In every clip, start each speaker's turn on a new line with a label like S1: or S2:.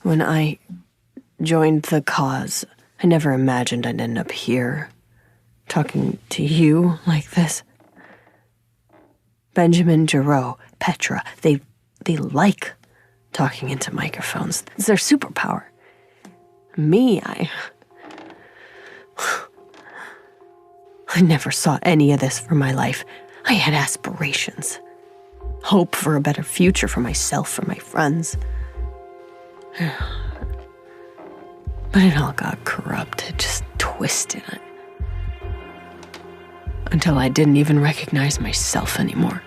S1: When I joined the cause, I never imagined I'd end up here, talking to you like this. Benjamin, Giroux, Petra, they like talking into microphones. It's their superpower. Me, I never saw any of this for my life. I had aspirations. Hope for a better future for myself, for my friends. But it all got corrupted, just twisted. Until I didn't even recognize myself anymore.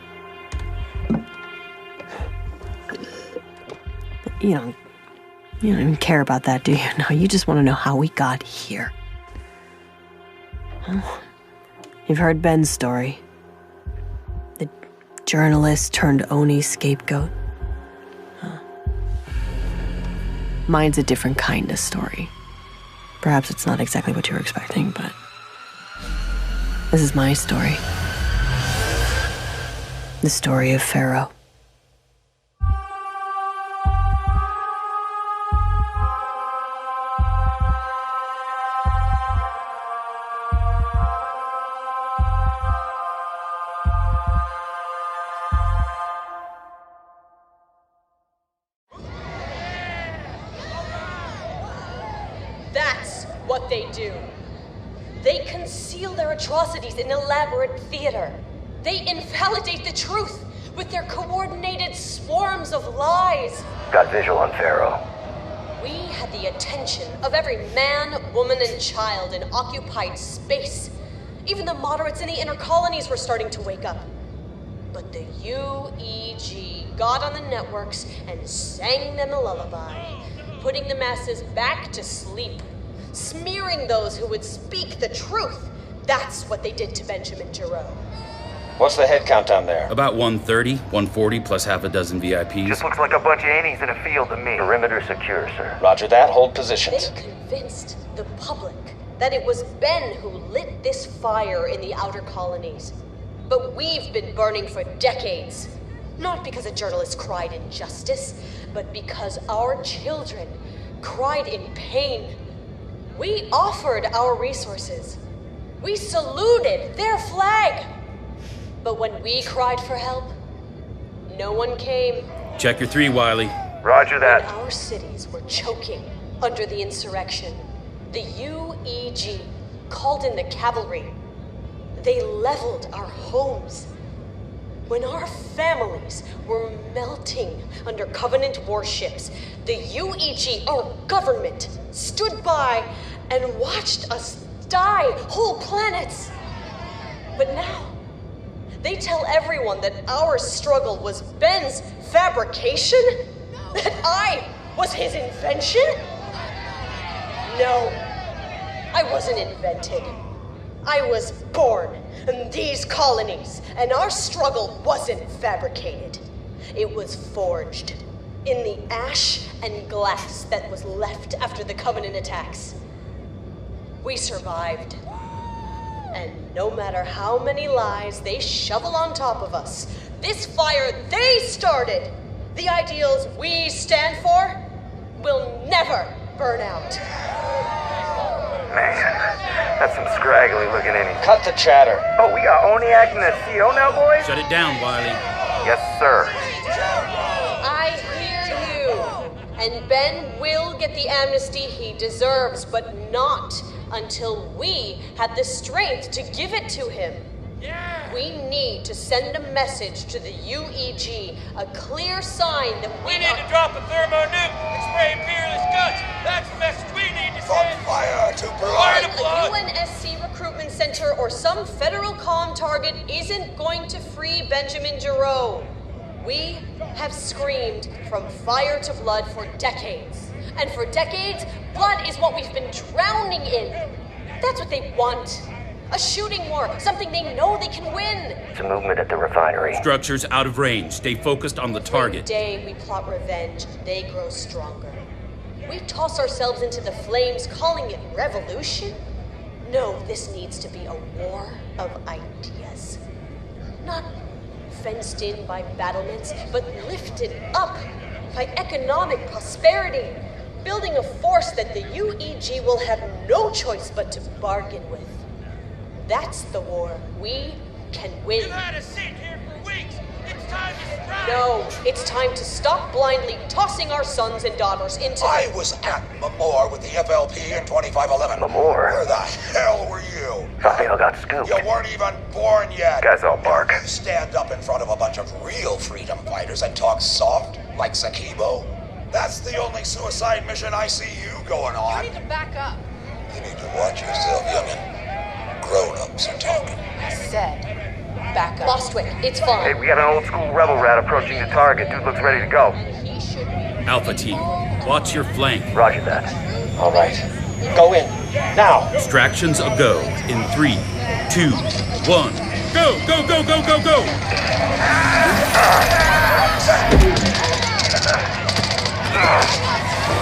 S1: You don't even care about that, do you? No, you just want to know how we got here. Oh, you've heard Ben's story. The journalist turned Oni scapegoat. Mine's a different kind of story. Perhaps it's not exactly what you were expecting, but this is my story. The story of Pharaoh.
S2: That's what they do. They conceal their atrocities in elaborate theater. They invalidate the truth with their coordinated swarms of lies.
S3: Got visual on Pharaoh.
S2: We had the attention of every man, woman, and child in occupied space. Even the moderates in the inner colonies were starting to wake up. But the UEG got on the networks and sang them a lullaby, putting the masses back to sleep, smearing those who would speak the truth. That's what they did to Benjamin Giroux.
S4: What's the head count down there?
S5: About 130, 140 plus half a dozen VIPs.
S3: Just looks like a bunch of innies in a field to me. Perimeter secure, sir.
S4: Roger that. Hold positions.
S2: They convinced the public that it was Ben who lit this fire in the outer colonies. But we've been burning for decades. Not because a journalist cried injustice, but because our children cried in pain. We offered our resources. We saluted their flag. But when we cried for help, no one came.
S5: Check your 3, Wiley.
S3: Roger that.
S2: When our cities were choking under the insurrection, the UEG called in the cavalry. They leveled our homes. When our families were melting under Covenant warships, the UEG, our government, stood by and watched us die, whole planets. But now, they tell everyone that our struggle was Ben's fabrication? That I was his invention? No, I wasn't invented. I was born in these colonies, and our struggle wasn't fabricated. It was forged in the ash and glass that was left after the Covenant attacks. We survived. And no matter how many lies they shovel on top of us, this fire they started, the ideals we stand for, will never burn out.
S3: Man, that's some scraggly looking innies.
S4: Cut the chatter.
S3: Oh, we got Oni acting as CO now, boys?
S5: Shut it down, Wiley.
S3: Yes, sir.
S2: I hear you. And Ben will get the amnesty he deserves, but not until we had the strength to give it to him. Yeah. We need to send a message to the UEG, a clear sign that
S6: we need to drop a thermonuke and spray Imperialist guts. That's the message we need to send.
S7: From fire to blood.
S2: A UNSC recruitment center or some federal comm target isn't going to free Benjamin Giroux. We have screamed from fire to blood for decades. And for decades, blood is what we've been drowning in. That's what they want. A shooting war, something they know they can win.
S3: It's a movement at the refinery.
S5: Structures out of range. Stay focused on the target.
S2: Every day we plot revenge, they grow stronger. We toss ourselves into the flames, calling it revolution? No, this needs to be a war of ideas. Not fenced in by battlements, but lifted up by economic prosperity. building a force that the UEG will have no choice but to bargain with. That's the war we can win.
S6: You've had us sitting here for weeks. It's time to strike.
S2: No, it's time to stop blindly tossing our sons and daughters into...
S7: I was at Mamor with the FLP in 2511.
S3: Mamor?
S7: Where the hell were you?
S3: Raphael got scooped.
S7: You weren't even born yet.
S3: Guys all bark.
S7: You stand up in front of a bunch of real freedom fighters and talk soft, like Sakibo. That's the only suicide mission I see you going on.
S2: You need to back up.
S7: You need to watch yourself, youngin'. Grown-ups are talking.
S2: I said, back up. Lostwick, it's fine.
S3: Hey, we got an old school rebel rat approaching the target. Dude looks ready to go.
S2: He should be.
S5: Alpha team, watch your flank.
S3: Roger that.
S4: All right. Go in. Now.
S5: Distractions a go in 3, 2, 1. Go, go, go, go, go, go!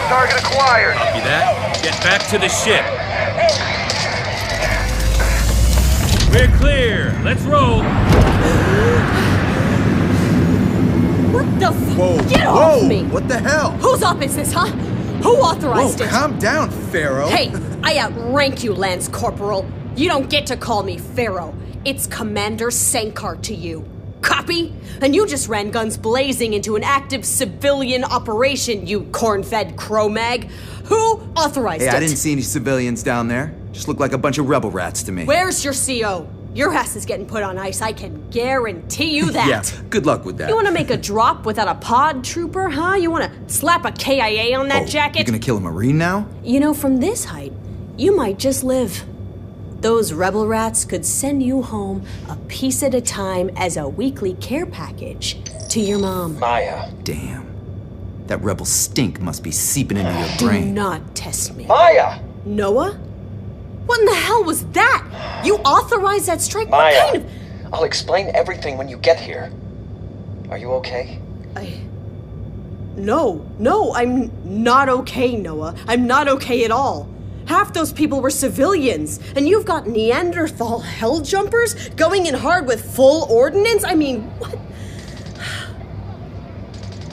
S3: Target acquired.
S5: Copy that. Get back to the ship. We're clear. Let's roll.
S1: What the f-
S8: Whoa,
S1: Get
S8: whoa!
S1: off me!
S8: What the hell?
S1: Whose op is this, huh? Who authorized
S8: Whoa,
S1: it?
S8: calm down, Pharaoh.
S1: Hey, I outrank you, Lance Corporal. You don't get to call me Pharaoh. It's Commander Sankar to you. Copy? And you just ran guns blazing into an active civilian operation, you corn-fed Cro-Mag. Who authorized it?
S8: Hey, I didn't see any civilians down there. Just looked like a bunch of rebel rats to me.
S1: Where's your CO? Your ass is getting put on ice, I can guarantee you that.
S8: Yeah, good luck with that.
S1: You want to make a drop without a pod trooper, huh? You want to slap a KIA on that jacket?
S8: You're gonna kill a Marine now?
S1: You know, from this height, you might just live. Those rebel rats could send you home a piece at a time as a weekly care package to your mom.
S4: Maya.
S8: Damn. That rebel stink must be seeping into your
S1: Do
S8: brain.
S1: not test me.
S4: Maya!
S1: Noah? What in the hell was that? You authorized that strike?
S4: Maya!
S1: What kind of...
S4: I'll explain everything when you get here. Are you okay?
S1: No, I'm not okay, Noah. I'm not okay at all. Half those people were civilians, and you've got Neanderthal hell jumpers going in hard with full ordnance? I mean, what?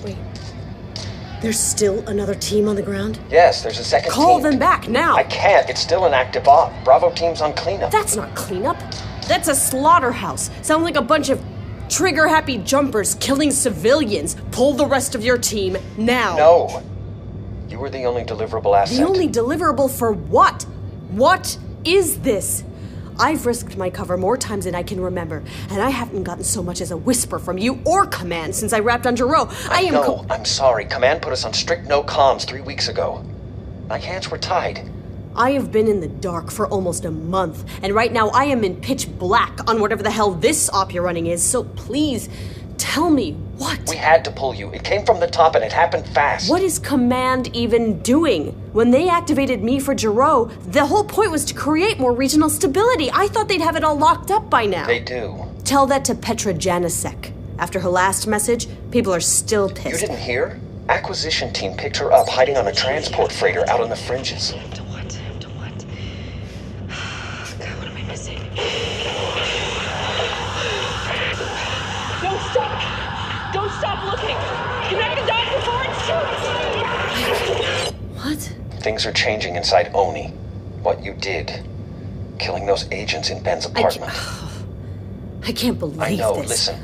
S1: Wait. There's still another team on the ground?
S4: Yes, there's a second team.
S1: Call them back now.
S4: I can't. It's still an active op. Bravo team's on cleanup.
S1: That's not cleanup. That's a slaughterhouse. Sounds like a bunch of trigger-happy jumpers killing civilians. Pull the rest of your team now.
S4: No. You were the only deliverable asset.
S1: The only deliverable for what? What is this? I've risked my cover more times than I can remember, and I haven't gotten so much as a whisper from you or Command since I wrapped on Giroux.
S4: I'm sorry. Command put us on strict no comms 3 weeks ago. My hands were tied.
S1: I have been in the dark for almost a month, and right now I am in pitch black on whatever the hell this op you're running is, so please, tell me, what?
S4: We had to pull you. It came from the top and it happened fast.
S1: What is Command even doing? When they activated me for Giroux, the whole point was to create more regional stability. I thought they'd have it all locked up by now.
S4: They do.
S1: Tell that to Petra Janicek. After her last message, people are still pissed.
S4: You didn't hear? Acquisition team picked her up hiding on a transport freighter out on the fringes.
S2: To what? God, what am I missing? Don't stop looking! You're not gonna die before it shoots!
S1: What?
S4: Things are changing inside Oni. What you did. Killing those agents in Ben's apartment.
S1: I can't believe
S4: I know,
S1: this.
S4: listen.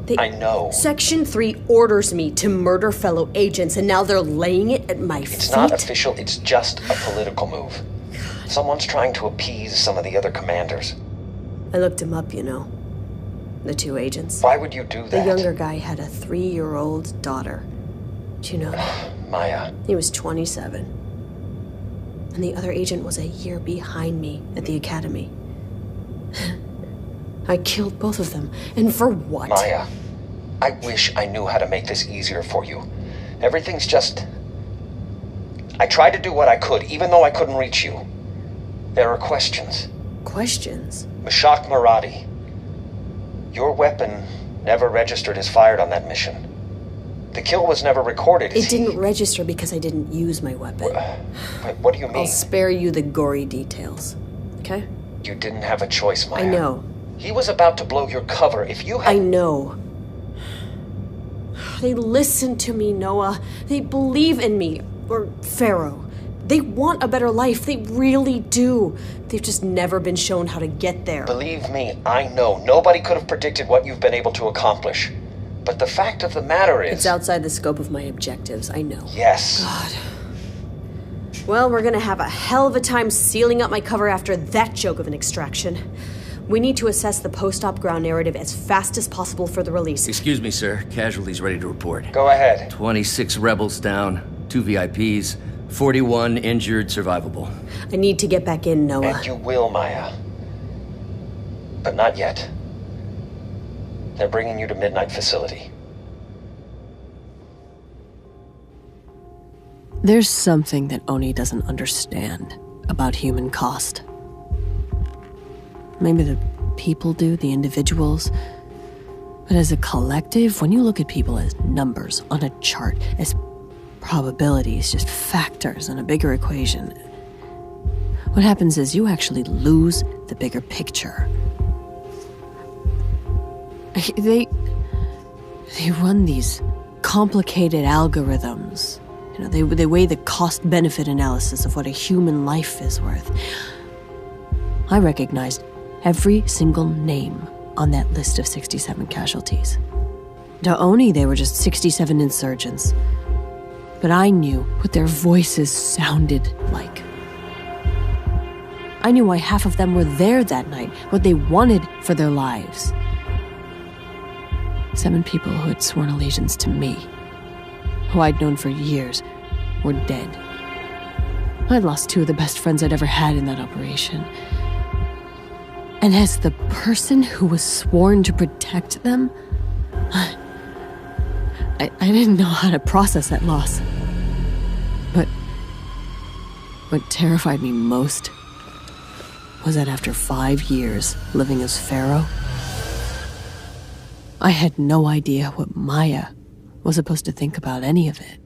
S1: They-
S4: I know.
S1: Section 3 orders me to murder fellow agents, and now they're laying it at my feet?
S4: It's not official, it's just a political move. Someone's trying to appease some of the other commanders.
S1: I looked him up, you know. The 2 agents.
S4: Why would you do that?
S1: The younger guy had a 3-year-old daughter. Do you know that?
S4: Maya.
S1: He was 27. And the other agent was a year behind me at the academy. I killed both of them. And for what?
S4: Maya, I wish I knew how to make this easier for you. Everything's just... I tried to do what I could, even though I couldn't reach you. There are questions.
S1: Questions?
S4: Mashak Maradi. Your weapon never registered as fired on that mission. The kill was never recorded.
S1: It didn't register because I didn't use my weapon.
S4: Wait, what do you mean?
S1: I'll spare you the gory details. Okay?
S4: You didn't have a choice, Maya.
S1: I know.
S4: He was about to blow your cover if you had...
S1: I know. They listen to me, Noah. They believe in me. or Pharaoh. They want a better life. They really do. They've just never been shown how to get there.
S4: Believe me, I know. Nobody could have predicted what you've been able to accomplish. But the fact of the matter is...
S1: It's outside the scope of my objectives, I know.
S4: Yes.
S1: God. Well, we're gonna have a hell of a time sealing up my cover after that joke of an extraction. We need to assess the post-op ground narrative as fast as possible for the release.
S9: Excuse me, sir. Casualties ready to report.
S4: Go ahead.
S9: 26 rebels down, 2 VIPs, 41 injured, survivable.
S1: I need to get back in, Noah.
S4: And you will, Maya. But not yet. They're bringing you to Midnight Facility.
S10: There's something that Oni doesn't understand about human cost. Maybe the people do, the individuals. But as a collective, when you look at people as numbers on a chart, as probabilities, just factors in a bigger equation, what happens is you actually lose the bigger picture. They run these complicated algorithms. You know, they weigh the cost-benefit analysis of what a human life is worth. I recognized every single name on that list of 67 casualties. To Oni, they were just 67 insurgents. But I knew what their voices sounded like. I knew why half of them were there that night, what they wanted for their lives. 7 people who had sworn allegiance to me, who I'd known for years, were dead. I'd lost 2 of the best friends I'd ever had in that operation. And as the person who was sworn to protect them, I didn't know how to process that loss. But what terrified me most was that after 5 years living as Pharaoh, I had no idea what Maya was supposed to think about any of it.